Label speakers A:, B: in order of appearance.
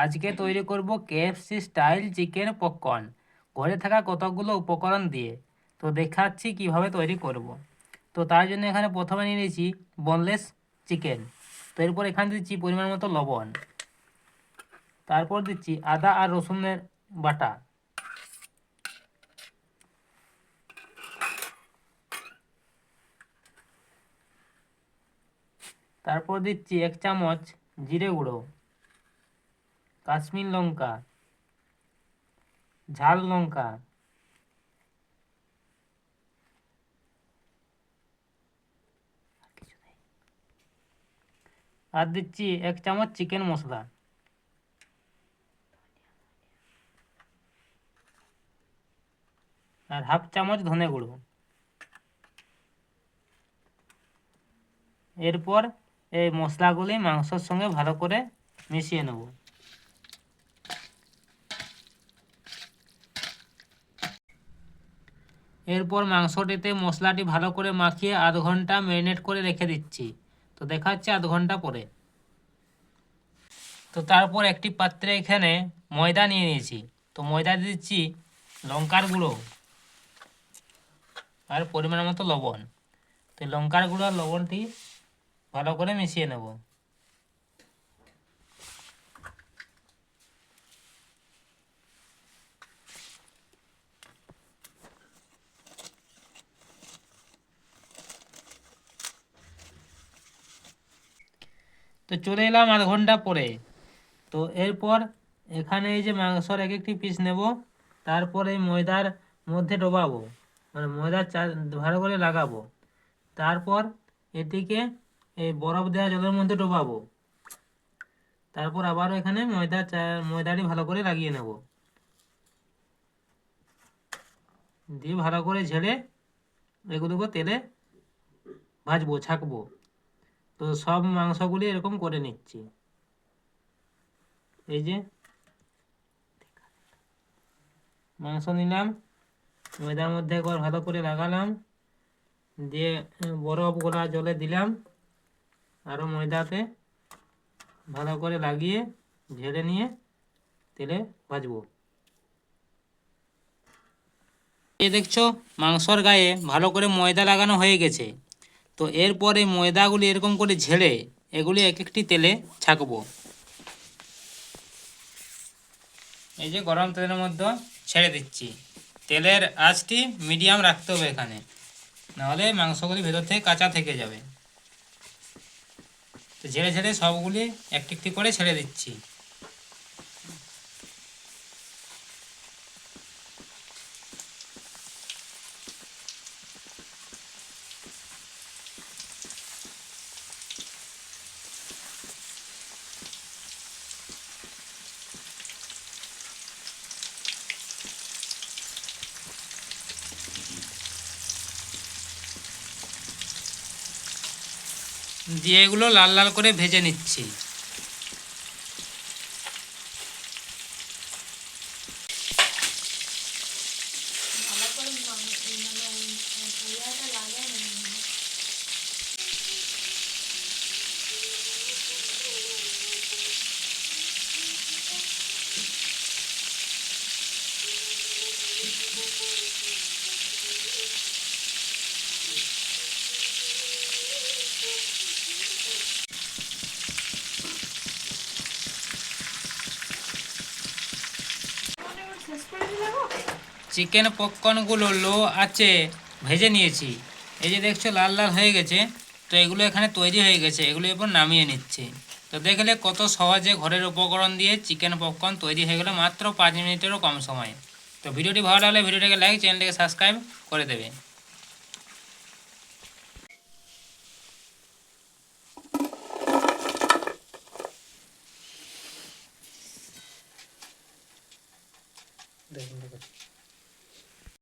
A: আজকে তৈরি করব কেএফসি স্টাইল চিকেন পপকর্ন ঘরে থাকা কতগুলো উপকরণ দিয়ে। তো দেখাচ্ছি কিভাবে তৈরি করব। তো তার জন্য এখানে প্রথমে নিয়ে নিয়েছি বোনলেস চিকেন। তো এরপর এখানে দিচ্ছি পরিমাণ মতো লবণ, তারপর দিচ্ছি আদা আর রসুনের বাটা, তারপর দিচ্ছি 1 চামচ জিরে গুঁড়ো, কাশ্মীর লঙ্কা, ঝাল লঙ্কা, আর দিচ্ছি 1 চামচ চিকেন মশলা, আর হাফ চামচ ধনে গুঁড়ো। এরপর এই মশলাগুলি মাংসের সঙ্গে ভালো করে মিশিয়ে নেব। এরপর মাংসটিতে মশলাটি ভালো করে মাখিয়ে আধ ঘন্টা ম্যারিনেট করে রেখে দিচ্ছি। তো দেখা হচ্ছে আধ ঘন্টা পরে। তো তারপর একটি পাত্রে এখানে ময়দা নিয়ে নিয়েছি। তো ময়দা দিয়ে দিচ্ছি লঙ্কার গুঁড়ো আর পরিমাণ মতো লবণ। তো লঙ্কার গুঁড়ো আর লবণটি ভালো করে মিশিয়ে নেব। তো চলে এলাম আধ ঘন্টা পরে। তো এরপর এখানে এই যে মাংসর এক একটি পিস নেব, তারপর এই ময়দার মধ্যে ডোবাবো, মানে ময়দার ভালো করে লাগাবো। তারপর এটিকে এই বরফ দেওয়া জলের মধ্যে ডোবাবো। তারপর আবারও এখানে ময়দাটি ভালো করে লাগিয়ে নেব, দিয়ে ভালো করে ঝেড়ে এগুলোকে তেলে ভাজবো, ছাকবো। তো সব মাংসগুলি এরকম করে নিচ্ছি। এই যে মাংস নিলাম, ময়দার মধ্যে একবার ভালো করে লাগালাম, দিয়ে বরফ গোলা জলে দিলাম, আরও ময়দাতে ভালো করে লাগিয়ে ঝেড়ে নিয়ে তেলে ভাজবো। এই দেখছো মাংসর গায়ে ভালো করে ময়দা লাগানো হয়ে গেছে। তো এরপর এই ময়দাগুলি এরকম করে ঝেড়ে এগুলি এক একটি তেলে ছাকবো। এই যে গরম তেলের মধ্যে ছেড়ে দিচ্ছি। তেলের আঁচটি মিডিয়াম রাখতে হবে এখানে, নাহলে মাংসগুলি ভেতর থেকে কাঁচা থেকে যাবে। তো ঝেড়ে ঝেড়ে সবগুলি একটি একটি করে ছেড়ে দিচ্ছি। দিয়ে এগুলো লাল লাল করে ভেজে নিচ্ছি। চিকেন পপকর্নগুলো লো আঁচে ভেজে নিয়েছি। এই যে দেখছো লাল লাল হয়ে গেছে। তো এগুলো এখানে তৈরি হয়ে গেছে, এগুলো এরপর নামিয়ে নিচ্ছি। তো দেখলে কত সহজে ঘরের উপকরণ দিয়ে চিকেন পপকর্ন তৈরি হয়ে গেলো মাত্র 5 মিনিটেরও কম সময়ে। তো ভিডিওটি ভালো লাগলে ভিডিওটিকে লাইক, চ্যানেলটিকে সাবস্ক্রাইব করে দেবে। দেখুন।